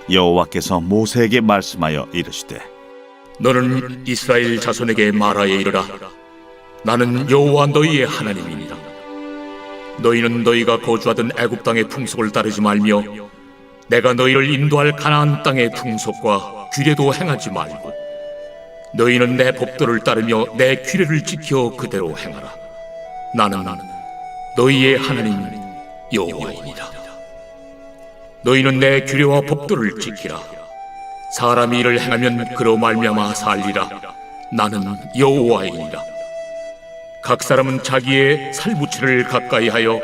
여호와께서 모세에게 말씀하여 이르시되 너는 이스라엘 자손에게 말하여 이르라. 나는 여호와 너희의 하나님이니라. 너희는 너희가 거주하던 애굽 땅의 풍속을 따르지 말며 내가 너희를 인도할 가나안 땅의 풍속과 규례도 행하지 말고 너희는 내 법도를 따르며 내 규례를 지켜 그대로 행하라. 나는 너희의 하나님 여호와이니라. 너희는 내 규례와 법도를 지키라. 사람이 이를 행하면 그로 말미암아 살리라. 나는 여호와이니라. 각 사람은 자기의 살부치를 가까이 하여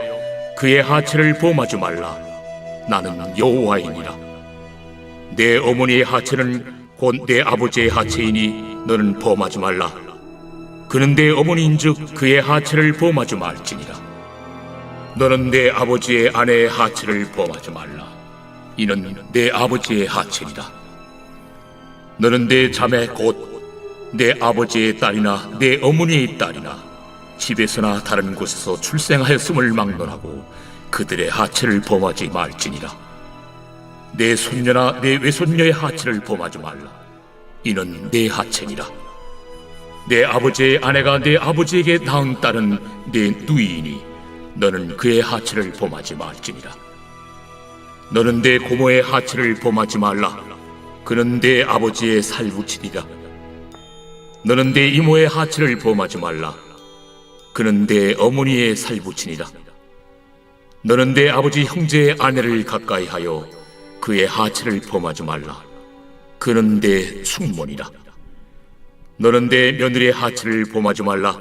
그의 하체를 범하지 말라. 나는 여호와이니라. 내 어머니의 하체는 곧 내 아버지의 하체이니 너는 범하지 말라. 그는 내 어머니인즉 그의 하체를 범하지 말지니라. 너는 내 아버지의 아내의 하체를 범하지 말라. 이는 내 아버지의 하체니라. 너는 내 자매 곧 내 아버지의 딸이나 내 어머니의 딸이나 집에서나 다른 곳에서 출생하였음을 막론하고 그들의 하체를 범하지 말지니라. 내 손녀나 내 외손녀의 하체를 범하지 말라. 이는 내 하체니라. 내 아버지의 아내가 내 아버지에게 낳은 딸은 내 누이이니 너는 그의 하체를 범하지 말지니라. 너는 내 고모의 하체를 범하지 말라. 그는 내 아버지의 살부치리라. 너는 내 이모의 하체를 범하지 말라. 그는 내 어머니의 살부치니라. 너는 내 아버지 형제의 아내를 가까이 하여 그의 하체를 범하지 말라. 그는 내 숙모니라. 너는 내 며느리의 하체를 범하지 말라.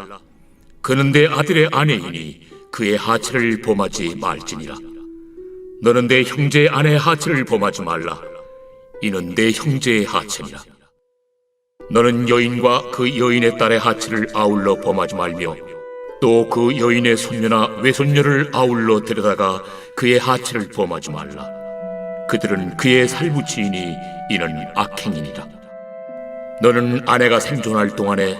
그는 내 아들의 아내이니 그의 하체를 범하지 말지니라. 너는 내 형제의 아내의 하체를 범하지 말라. 이는 내 형제의 하체니라. 너는 여인과 그 여인의 딸의 하체를 아울러 범하지 말며 또 그 여인의 손녀나 외손녀를 아울러 데려다가 그의 하체를 범하지 말라. 그들은 그의 살부치이니 이는 악행이니라. 너는 아내가 생존할 동안에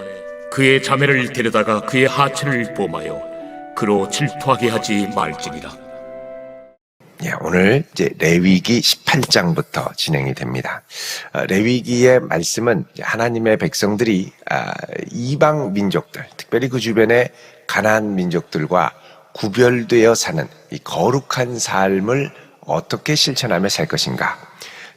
그의 자매를 데려다가 그의 하체를 범하여 그로 질투하게 하지 말지니라. 오늘 이제 레위기 18장부터 진행이 됩니다. 레위기의 말씀은 하나님의 백성들이 이방 민족들, 특별히 그 주변의 가나안 민족들과 구별되어 사는 이 거룩한 삶을 어떻게 실천하며 살 것인가.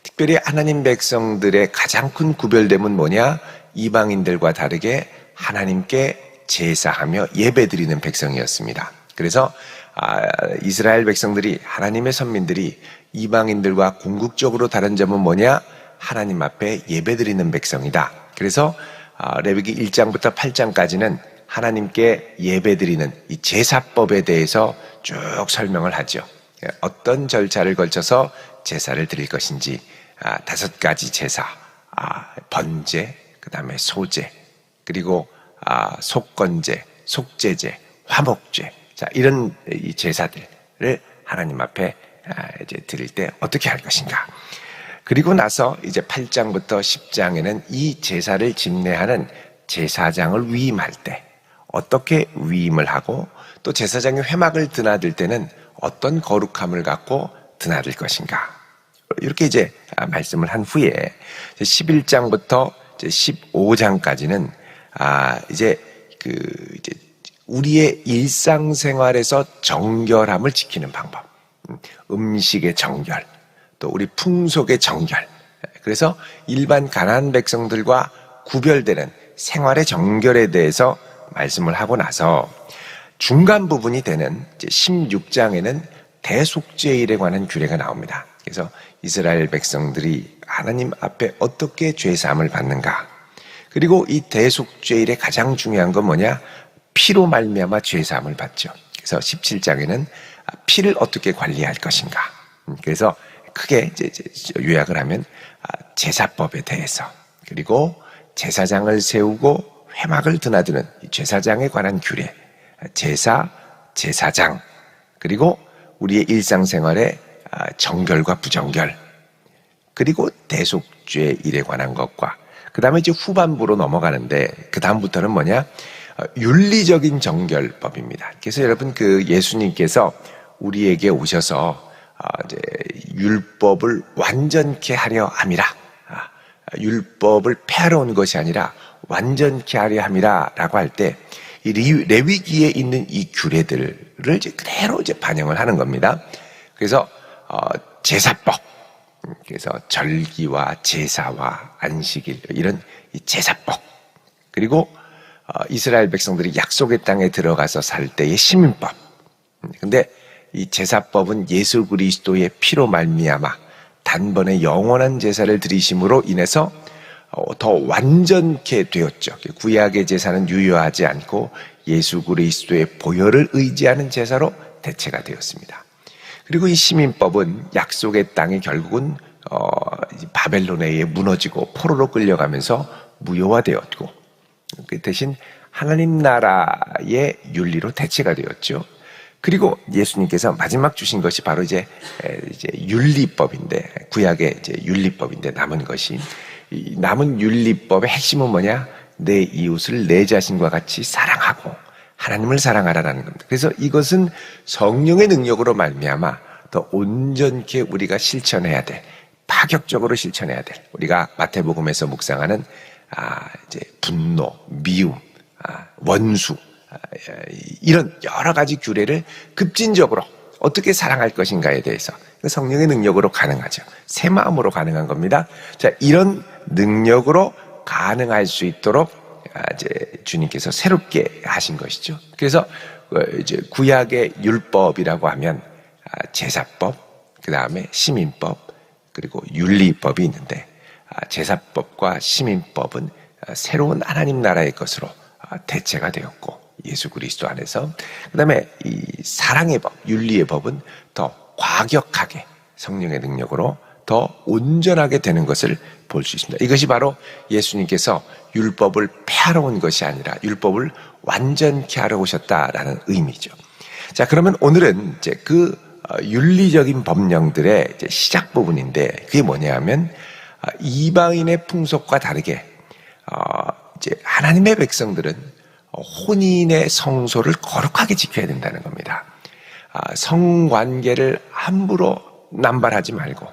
특별히 하나님 백성들의 가장 큰 구별됨은 뭐냐? 이방인들과 다르게 하나님께 제사하며 예배드리는 백성이었습니다. 그래서 이스라엘 백성들이, 하나님의 선민들이 이방인들과 궁극적으로 다른 점은 뭐냐? 하나님 앞에 예배드리는 백성이다. 그래서 레위기 1장부터 8장까지는 하나님께 예배드리는 이 제사법에 대해서 쭉 설명을 하죠. 어떤 절차를 걸쳐서 제사를 드릴 것인지, 5가지 제사, 번제, 그 다음에 소제, 그리고 속건제, 속제제, 화목제, 자, 이런 이 제사들을 하나님 앞에 이제 드릴 때 어떻게 할 것인가. 그리고 나서 이제 8장부터 10장에는 이 제사를 집례하는 제사장을 위임할 때 어떻게 위임을 하고, 또 제사장이 회막을 드나들 때는 어떤 거룩함을 갖고 드나들 것인가. 이렇게 이제 말씀을 한 후에 11장부터 15장까지는 이제 우리의 일상생활에서 정결함을 지키는 방법, 음식의 정결, 또 우리 풍속의 정결, 그래서 일반 가나안 백성들과 구별되는 생활의 정결에 대해서 말씀을 하고 나서 중간 부분이 되는 16장에는 대속죄일에 관한 규례가 나옵니다. 그래서 이스라엘 백성들이 하나님 앞에 어떻게 죄사함을 받는가, 그리고 이 대속죄일의 가장 중요한 건 뭐냐? 피로 말미암아 죄사함을 받죠. 그래서 17장에는 피를 어떻게 관리할 것인가. 그래서 크게 이제 요약을 하면 제사법에 대해서, 그리고 제사장을 세우고 회막을 드나드는 제사장에 관한 규례, 제사, 제사장, 그리고 우리의 일상생활의 정결과 부정결, 그리고 대속죄일에 관한 것과, 그 다음에 이제 후반부로 넘어가는데 그 다음부터는 뭐냐? 윤리적인 정결법입니다. 그래서 여러분, 그 예수님께서 우리에게 오셔서 이제 율법을 완전케 하려 함이라. 율법을 폐하러 온 것이 아니라 완전케 하려 함이라라고 할 때 이 레위기에 있는 이 규례들을 이제 그대로 이제 반영을 하는 겁니다. 그래서 제사법, 그래서 절기와 제사와 안식일 이런 이 제사법, 그리고 이스라엘 백성들이 약속의 땅에 들어가서 살 때의 시민법. 근데 이 제사법은 예수 그리스도의 피로 말미암아 단번에 영원한 제사를 드리심으로 인해서 더 완전케 되었죠. 구약의 제사는 유효하지 않고 예수 그리스도의 보혈을 의지하는 제사로 대체가 되었습니다. 그리고 이 시민법은 약속의 땅이 결국은 바벨론에 의해 무너지고 포로로 끌려가면서 무효화되었고, 그 대신 하나님 나라의 윤리로 대체가 되었죠. 그리고 예수님께서 마지막 주신 것이 바로 이제 윤리법인데, 구약의 이제 윤리법인데, 남은 것이, 이 남은 윤리법의 핵심은 뭐냐? 내 이웃을 내 자신과 같이 사랑하고 하나님을 사랑하라라는 겁니다. 그래서 이것은 성령의 능력으로 말미암아 더 온전케 우리가 실천해야 될, 파격적으로 실천해야 될, 우리가 마태복음에서 묵상하는 이제 분노, 미움, 원수, 이런 여러 가지 규례를 급진적으로 어떻게 사랑할 것인가에 대해서 성령의 능력으로 가능하죠. 새 마음으로 가능한 겁니다. 자, 이런 능력으로 가능할 수 있도록 이제 주님께서 새롭게 하신 것이죠. 그래서 이제 구약의 율법이라고 하면 제사법, 그 다음에 시민법, 그리고 윤리법이 있는데, 제사법과 시민법은 새로운 하나님 나라의 것으로 대체가 되었고, 예수 그리스도 안에서, 그 다음에 이 사랑의 법, 윤리의 법은 더 과격하게 성령의 능력으로 더 온전하게 되는 것을 볼 수 있습니다. 이것이 바로 예수님께서 율법을 폐하러 온 것이 아니라 율법을 완전케 하러 오셨다라는 의미죠. 자, 그러면 오늘은 이제 그 윤리적인 법령들의 이제 시작 부분인데, 그게 뭐냐면 이방인의 풍속과 다르게 이제 하나님의 백성들은 혼인의 성소를 거룩하게 지켜야 된다는 겁니다. 성관계를 함부로 남발하지 말고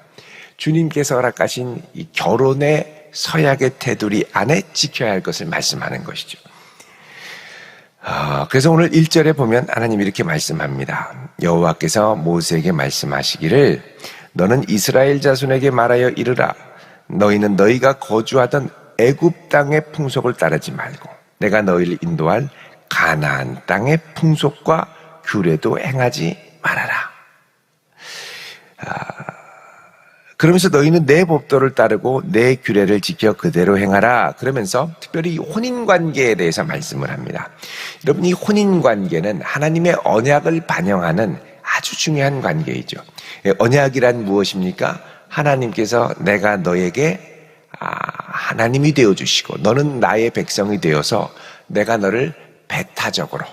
주님께서 허락하신 이 결혼의 서약의 테두리 안에 지켜야 할 것을 말씀하는 것이죠. 그래서 오늘 1절에 보면 하나님이 이렇게 말씀합니다. 여호와께서 모세에게 말씀하시기를 너는 이스라엘 자손에게 말하여 이르라. 너희는 너희가 거주하던 애굽 땅의 풍속을 따르지 말고 내가 너희를 인도할 가나안 땅의 풍속과 규례도 행하지 말아라. 그러면서 너희는 내 법도를 따르고 내 규례를 지켜 그대로 행하라. 그러면서 특별히 혼인관계에 대해서 말씀을 합니다. 여러분, 이 혼인관계는 하나님의 언약을 반영하는 아주 중요한 관계이죠. 언약이란 무엇입니까? 하나님께서 내가 너에게 하나님이 되어주시고 너는 나의 백성이 되어서 내가 너를 배타적으로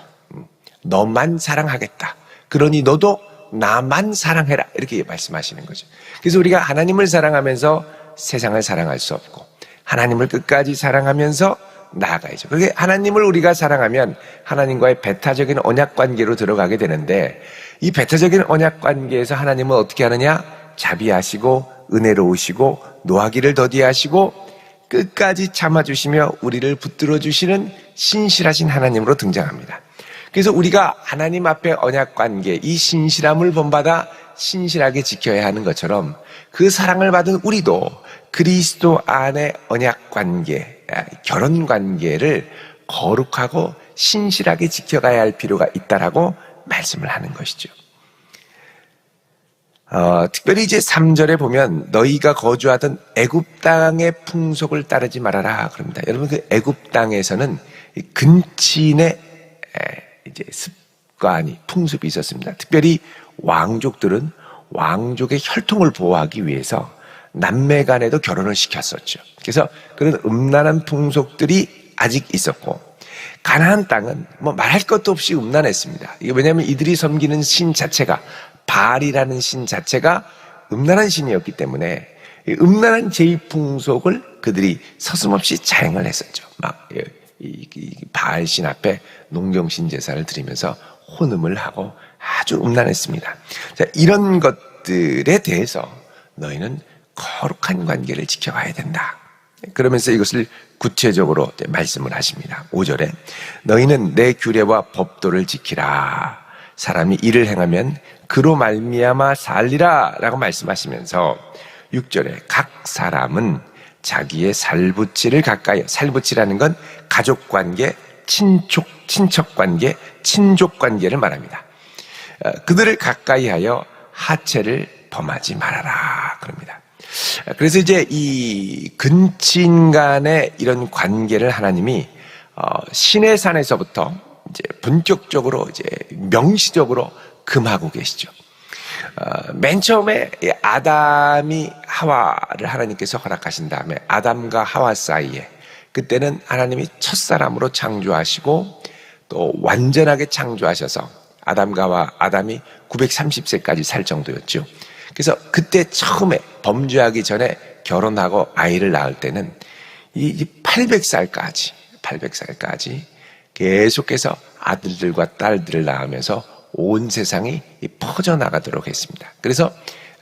너만 사랑하겠다. 그러니 너도 나만 사랑해라. 이렇게 말씀하시는 거죠. 그래서 우리가 하나님을 사랑하면서 세상을 사랑할 수 없고 하나님을 끝까지 사랑하면서 나아가야죠. 그렇게 하나님을 우리가 사랑하면 하나님과의 배타적인 언약관계로 들어가게 되는데, 이 배타적인 언약관계에서 하나님은 어떻게 하느냐? 자비하시고 은혜로우시고 노하기를 더디하시고 끝까지 참아주시며 우리를 붙들어 주시는 신실하신 하나님으로 등장합니다. 그래서 우리가 하나님 앞에 언약관계, 이 신실함을 본받아 신실하게 지켜야 하는 것처럼 그 사랑을 받은 우리도 그리스도 안의 언약관계, 결혼관계를 거룩하고 신실하게 지켜가야 할 필요가 있다라고 말씀을 하는 것이죠. 특별히 이제 3절에 보면 너희가 거주하던 애굽 땅의 풍속을 따르지 말아라 그럽니다. 여러분, 그 애굽 땅에서는 근친의 이제 습관이, 풍습이 있었습니다. 특별히 왕족들은 왕족의 혈통을 보호하기 위해서 남매 간에도 결혼을 시켰었죠. 그래서 그런 음란한 풍속들이 아직 있었고, 가나안 땅은 뭐 말할 것도 없이 음란했습니다. 이게 왜냐하면 이들이 섬기는 신 자체가, 바알이라는 신 자체가 음란한 신이었기 때문에 음란한 제의풍속을 그들이 서슴없이 자행을 했었죠. 막 바알 신 앞에 농경신 제사를 드리면서 혼음을 하고 아주 음란했습니다. 자, 이런 것들 것들에 대해서 너희는 거룩한 관계를 지켜가야 된다. 그러면서 이것을 구체적으로 말씀을 하십니다. 5절에 너희는 내 규례와 법도를 지키라. 사람이 이를 행하면 그로 말미암아 살리라 라고 말씀하시면서 6절에 각 사람은 자기의 살부치를 가까이, 살부치라는 건 가족관계, 친척관계, 친족관계를 말합니다. 그들을 가까이하여 하체를 범하지 말아라 그럽니다. 그래서 이제 이 근친 간의 이런 관계를 하나님이 시내산에서부터 이제 본격적으로 이제 명시적으로 금하고 계시죠. 맨 처음에 아담이 하와를 하나님께서 허락하신 다음에 아담과 하와 사이에 그때는 하나님이 첫사람으로 창조하시고 또 완전하게 창조하셔서 아담과 아담이 930세까지 살 정도였죠. 그래서 그때 처음에 범죄하기 전에 결혼하고 아이를 낳을 때는 이 800살까지 계속해서 아들들과 딸들을 낳으면서 온 세상이 퍼져나가도록 했습니다. 그래서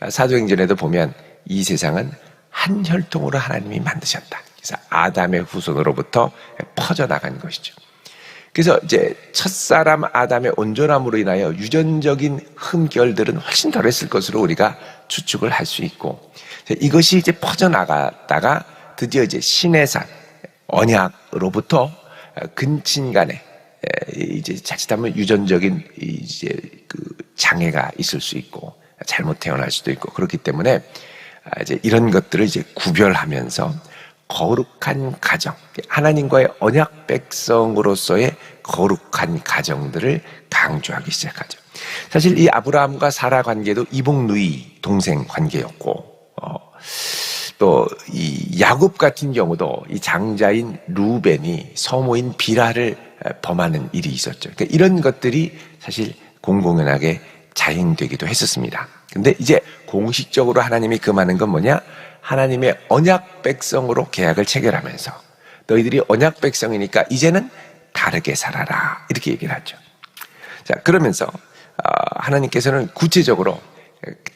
사도행전에도 보면 이 세상은 한 혈통으로 하나님이 만드셨다. 그래서 아담의 후손으로부터 퍼져나간 것이죠. 그래서 이제 첫사람 아담의 온전함으로 인하여 유전적인 흠결들은 훨씬 덜했을 것으로 우리가 추측을 할 수 있고, 이것이 이제 퍼져나가다가 드디어 이제 시내산 언약으로부터 근친 간에 이제 자칫하면 유전적인 이제 그 장애가 있을 수 있고 잘못 태어날 수도 있고 그렇기 때문에 이제 이런 것들을 이제 구별하면서 거룩한 가정, 하나님과의 언약 백성으로서의 거룩한 가정들을 강조하기 시작하죠. 사실 이 아브라함과 사라 관계도 이복 누이 동생 관계였고, 또 이 야곱 같은 경우도 이 장자인 루벤이 서모인 비라를 범하는 일이 있었죠. 그러니까 이런 것들이 사실 공공연하게 자행되기도 했었습니다. 근데 이제 공식적으로 하나님이 금하는 건 뭐냐? 하나님의 언약 백성으로 계약을 체결하면서 너희들이 언약 백성이니까 이제는 다르게 살아라 이렇게 얘기를 하죠. 자, 그러면서 하나님께서는 구체적으로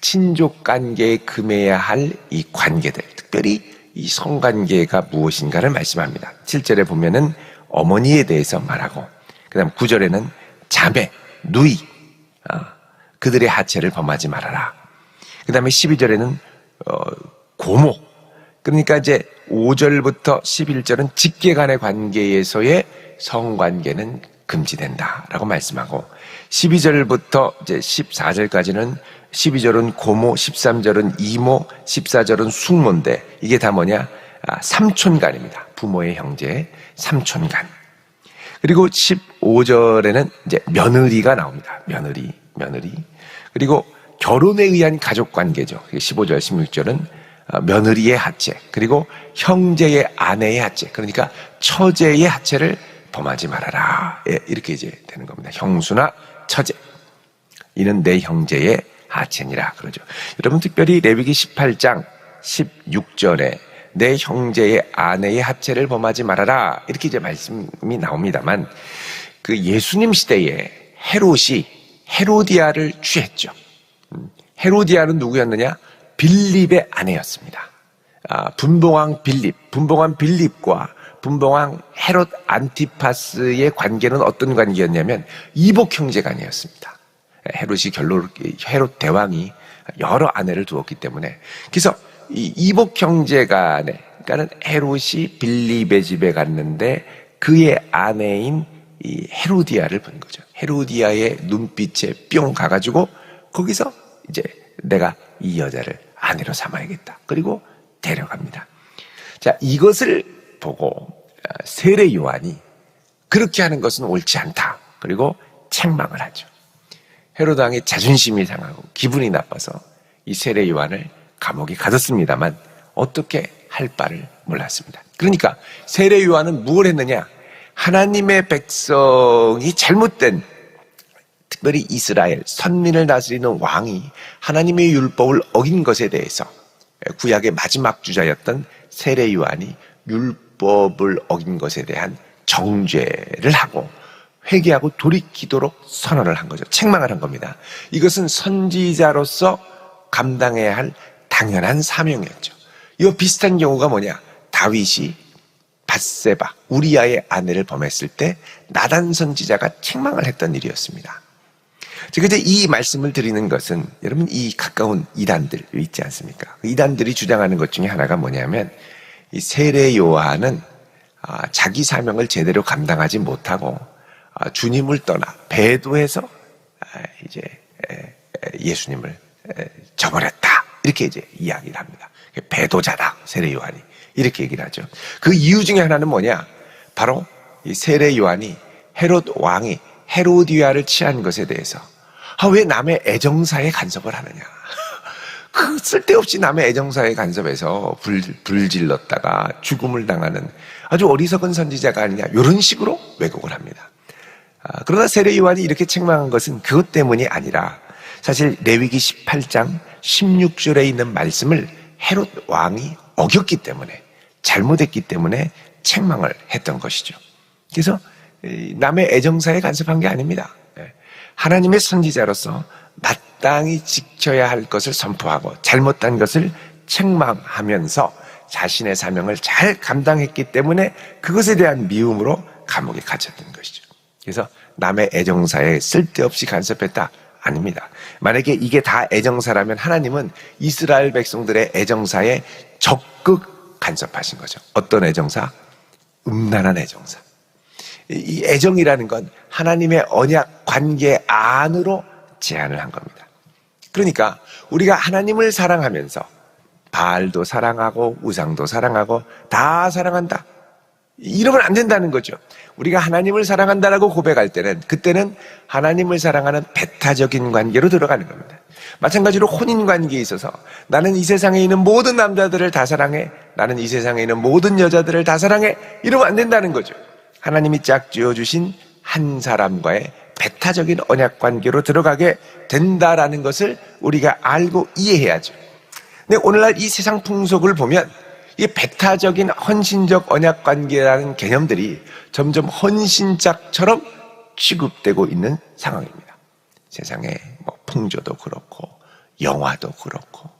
친족 관계에 금해야 할 이 관계들, 특별히 이 성관계가 무엇인가를 말씀합니다. 7절에 보면은 어머니에 대해서 말하고, 그 다음 9절에는 자매, 누이, 그들의 하체를 범하지 말아라. 그 다음에 12절에는 고모. 그러니까 이제 5절부터 11절은 직계 간의 관계에서의 성관계는 금지된다라고 말씀하고, 12절부터 이제 14절까지는 12절은 고모, 13절은 이모, 14절은 숙모인데 이게 다 뭐냐? 삼촌간입니다. 부모의 형제, 삼촌간. 그리고 15절에는 이제 며느리가 나옵니다. 며느리. 그리고 결혼에 의한 가족 관계죠. 15절, 16절은 며느리의 하체, 그리고 형제의 아내의 하체, 그러니까 처제의 하체를 범하지 말아라. 예, 이렇게 이제 되는 겁니다. 형수나 처제. 이는 내 형제의 하체니라 그러죠. 여러분 특별히 레위기 18장 16절에 내 형제의 아내의 하체를 범하지 말아라 이렇게 이제 말씀이 나옵니다만, 그 예수님 시대에 헤롯이 헤로디아를 취했죠. 헤로디아는 누구였느냐? 빌립의 아내였습니다. 분봉왕 빌립과 분봉왕 헤롯 안티파스의 관계는 어떤 관계였냐면 이복 형제간이었습니다. 헤롯 대왕이 여러 아내를 두었기 때문에, 그래서 이 이복 형제간에, 그러니까는 헤롯이 빌립의 집에 갔는데 그의 아내인 이 헤로디아를 본 거죠. 헤로디아의 눈빛에 뿅 가가지고 거기서 이제 내가 이 여자를 아내로 삼아야겠다. 그리고 데려갑니다. 자, 이것을 보고 세례 요한이 그렇게 하는 것은 옳지 않다. 그리고 책망을 하죠. 헤로드 왕의 자존심이 상하고 기분이 나빠서 이 세례 요한을 감옥에 가뒀습니다만 어떻게 할 바를 몰랐습니다. 그러니까 세례 요한은 무엇을 했느냐? 하나님의 백성이 잘못된, 특별히 이스라엘 선민을 다스리는 왕이 하나님의 율법을 어긴 것에 대해서 구약의 마지막 주자였던 세례 요한이 율법을 어긴 것에 대한 정죄를 하고 회개하고 돌이키도록 선언을 한 거죠. 책망을 한 겁니다. 이것은 선지자로서 감당해야 할 당연한 사명이었죠. 이 비슷한 경우가 뭐냐? 다윗이 밧세바, 우리아의 아내를 범했을 때 나단 선지자가 책망을 했던 일이었습니다. 제가 이제 이 말씀을 드리는 것은 여러분 이 가까운 이단들 있지 않습니까? 그 이단들이 주장하는 것 중에 하나가 뭐냐면 이 세례 요한은 자기 사명을 제대로 감당하지 못하고 주님을 떠나 배도해서 이제 예수님을 저버렸다 이렇게 이제 이야기를 합니다. 배도자다 세례 요한이 이렇게 얘기를 하죠. 그 이유 중에 하나는 뭐냐? 바로 이 세례 요한이 헤롯 왕이 헤로디아를 취한 것에 대해서 왜 남의 애정사에 간섭을 하느냐? 그 쓸데없이 남의 애정사에 간섭해서 불질렀다가 죽음을 당하는 아주 어리석은 선지자가 아니냐 이런 식으로 왜곡을 합니다. 그러나 세례 요한이 이렇게 책망한 것은 그것 때문이 아니라 사실 레위기 18장 16절에 있는 말씀을 헤롯 왕이 어겼기 때문에 잘못했기 때문에 책망을 했던 것이죠. 그래서 남의 애정사에 간섭한 게 아닙니다. 하나님의 선지자로서 마땅히 지켜야 할 것을 선포하고 잘못한 것을 책망하면서 자신의 사명을 잘 감당했기 때문에 그것에 대한 미움으로 감옥에 갇혔던 것이죠. 그래서 남의 애정사에 쓸데없이 간섭했다? 아닙니다. 만약에 이게 다 애정사라면 하나님은 이스라엘 백성들의 애정사에 적극 간섭하신 거죠. 어떤 애정사? 음란한 애정사. 이 애정이라는 건 하나님의 언약 관계 안으로 제한을 한 겁니다. 그러니까 우리가 하나님을 사랑하면서 바알도 사랑하고 우상도 사랑하고 다 사랑한다. 이러면 안 된다는 거죠. 우리가 하나님을 사랑한다라고 고백할 때는 그때는 하나님을 사랑하는 배타적인 관계로 들어가는 겁니다. 마찬가지로 혼인 관계에 있어서 나는 이 세상에 있는 모든 남자들을 다 사랑해. 나는 이 세상에 있는 모든 여자들을 다 사랑해. 이러면 안 된다는 거죠. 하나님이 짝 지어주신 한 사람과의 배타적인 언약 관계로 들어가게 된다라는 것을 우리가 알고 이해해야죠. 근데 오늘날 이 세상 풍속을 보면 이 배타적인 헌신적 언약 관계라는 개념들이 점점 헌신짝처럼 취급되고 있는 상황입니다. 세상에 뭐 풍조도 그렇고 영화도 그렇고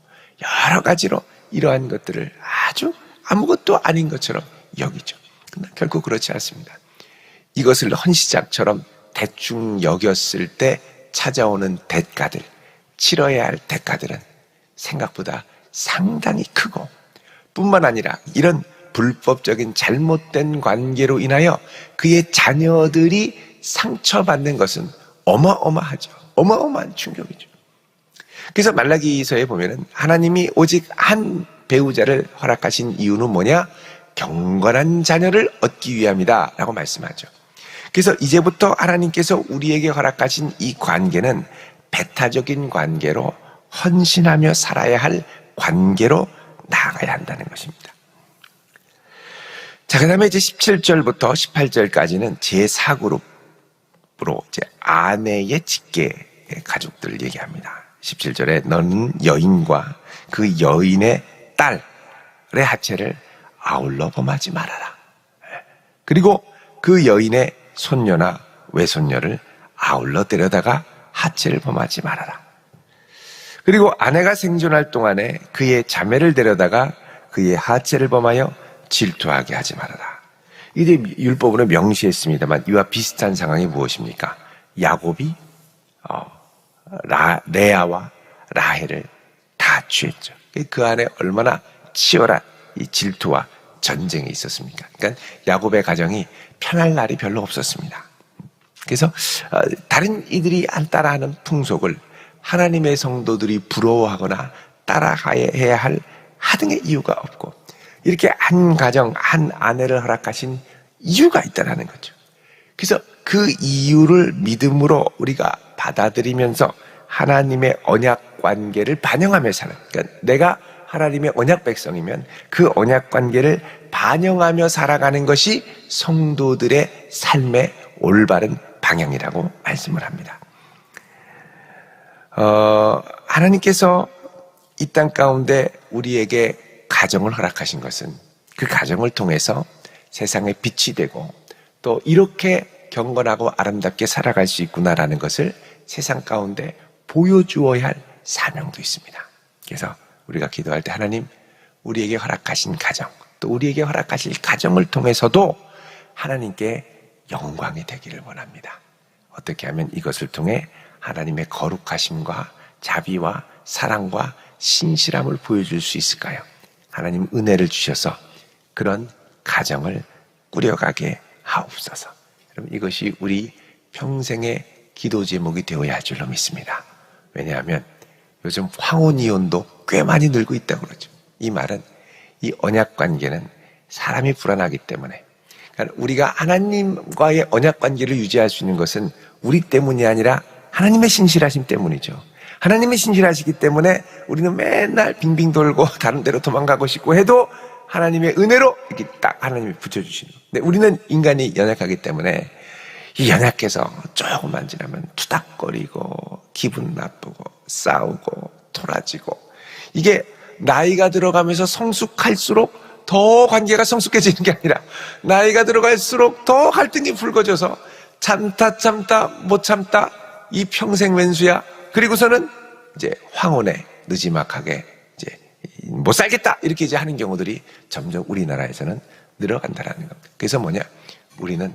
여러 가지로 이러한 것들을 아주 아무것도 아닌 것처럼 여기죠. 그러나 결코 그렇지 않습니다. 이것을 헌신짝처럼 대충 여겼을 때 찾아오는 대가들, 치러야 할 대가들은 생각보다 상당히 크고 뿐만 아니라 이런 불법적인 잘못된 관계로 인하여 그의 자녀들이 상처받는 것은 어마어마하죠. 어마어마한 충격이죠. 그래서 말라기서에 보면은 하나님이 오직 한 배우자를 허락하신 이유는 뭐냐? 경건한 자녀를 얻기 위함이다 라고 말씀하죠. 그래서 이제부터 하나님께서 우리에게 허락하신 이 관계는 배타적인 관계로 헌신하며 살아야 할 관계로 나아가야 한다는 것입니다. 자, 그 다음에 이제 17절부터 18절까지는 제4그룹으로 이제 아내의 직계 가족들을 얘기합니다. 17절에 너는 여인과 그 여인의 딸의 하체를 아울러 범하지 말아라. 그리고 그 여인의 손녀나 외손녀를 아울러 데려다가 하체를 범하지 말아라. 그리고 아내가 생존할 동안에 그의 자매를 데려다가 그의 하체를 범하여 질투하게 하지 말아라. 이제 율법으로 명시했습니다만 이와 비슷한 상황이 무엇입니까? 야곱이 레아와 라헬을 다 취했죠. 그 안에 얼마나 치열한 이 질투와 전쟁이 있었습니까? 그러니까 야곱의 가정이 편할 날이 별로 없었습니다. 그래서 다른 이들이 따라하는 풍속을 하나님의 성도들이 부러워하거나 따라가야 할 하등의 이유가 없고 이렇게 한 가정, 한 아내를 허락하신 이유가 있다는 거죠. 그래서 그 이유를 믿음으로 우리가 받아들이면서 하나님의 언약 관계를 반영하며 사는, 그러니까 내가 하나님의 언약 백성이면 그 언약 관계를 반영하며 살아가는 것이 성도들의 삶의 올바른 방향이라고 말씀을 합니다. 하나님께서 이 땅 가운데 우리에게 가정을 허락하신 것은 그 가정을 통해서 세상에 빛이 되고 또 이렇게 경건하고 아름답게 살아갈 수 있구나라는 것을 세상 가운데 보여주어야 할 사명도 있습니다. 그래서 우리가 기도할 때 하나님, 우리에게 허락하신 가정, 또 우리에게 허락하실 가정을 통해서도 하나님께 영광이 되기를 원합니다. 어떻게 하면 이것을 통해 하나님의 거룩하심과 자비와 사랑과 신실함을 보여줄 수 있을까요? 하나님 은혜를 주셔서 그런 가정을 꾸려가게 하옵소서. 여러분, 이것이 우리 평생의 기도 제목이 되어야 할 줄로 믿습니다. 왜냐하면 요즘 황혼이혼도 꽤 많이 늘고 있다고 그러죠. 이 말은 이 언약 관계는 사람이 불안하기 때문에, 그러니까 우리가 하나님과의 언약 관계를 유지할 수 있는 것은 우리 때문이 아니라 하나님의 신실하심 때문이죠. 하나님이 신실하시기 때문에 우리는 맨날 빙빙 돌고 다른 데로 도망가고 싶고 해도 하나님의 은혜로 이렇게 딱 하나님이 붙여주시는 거예요. 근데 우리는 인간이 연약하기 때문에 이 연약해서 조금만 지나면 투닥거리고 기분 나쁘고 싸우고 토라지고, 이게 나이가 들어가면서 성숙할수록 더 관계가 성숙해지는 게 아니라 나이가 들어갈수록 더 갈등이 불거져서 참다 못 참다 이 평생 왼수야, 그리고서는 이제 황혼에 느지막하게 이제 못 살겠다 이렇게 이제 하는 경우들이 점점 우리나라에서는 늘어간다라는 겁니다. 그래서 뭐냐, 우리는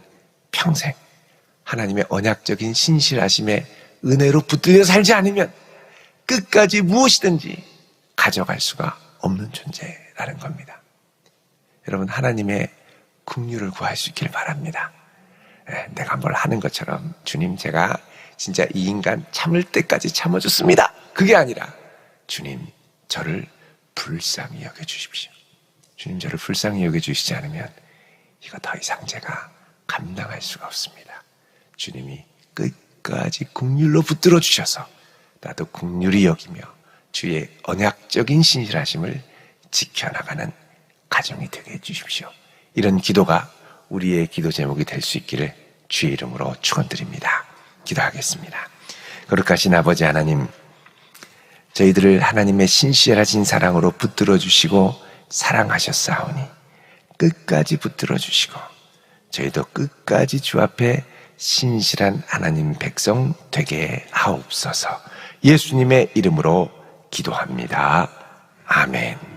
평생 하나님의 언약적인 신실하심의 은혜로 붙들려 살지 않으면 끝까지 무엇이든지 가져갈 수가 없는 존재라는 겁니다. 여러분, 하나님의 긍휼을 구할 수 있길 바랍니다. 내가 뭘 하는 것처럼 주님, 제가 진짜 이 인간 참을 때까지 참아줬습니다, 그게 아니라 주님, 저를 불쌍히 여겨주십시오. 주님, 저를 불쌍히 여겨주시지 않으면 이거 더 이상 제가 감당할 수가 없습니다. 주님이 끝까지 긍휼로 붙들어 주셔서 나도 긍휼히 여기며 주의 언약적인 신실하심을 지켜나가는 가정이 되게 해주십시오. 이런 기도가 우리의 기도 제목이 될 수 있기를 주의 이름으로 축원드립니다. 기도하겠습니다. 거룩하신 아버지 하나님, 저희들을 하나님의 신실하신 사랑으로 붙들어 주시고 사랑하셨사오니 끝까지 붙들어 주시고 저희도 끝까지 주 앞에 신실한 하나님 백성 되게 하옵소서. 예수님의 이름으로 기도합니다. 아멘.